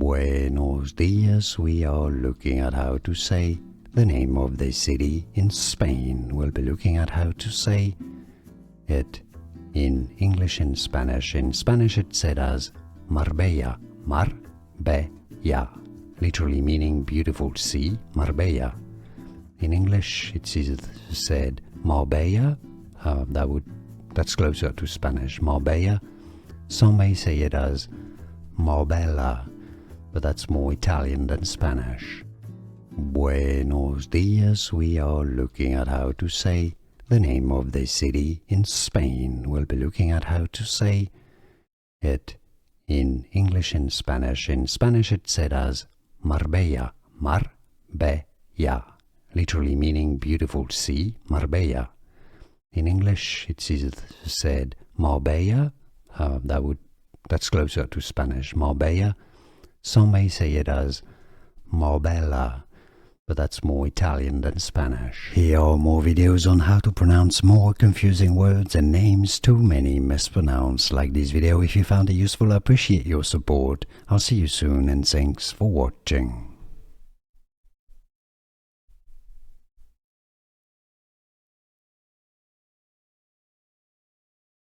Buenos dias. We are looking at how to say the name of the city in Spain. We'll be looking at how to say it in English and Spanish. In Spanish it's said as Marbella, Marbella, literally meaning beautiful sea, Marbella. In English it's said Marbella, that's closer to Spanish, Marbella. Some may say it as Marbella, but that's more Italian than Spanish. Buenos dias. We are looking at how to say the name of the city in Spain. We'll be looking at how to say it in English and Spanish. In Spanish it's said as Marbella, Marbella, literally meaning beautiful sea, Marbella. In English it's said Marbella, that's closer to Spanish, Marbella. Some may say it as Marbella, but that's more Italian than Spanish. Here are more videos on how to pronounce more confusing words and names too many mispronounced. Like this video if you found it useful. I appreciate your support. I'll see you soon and thanks for watching.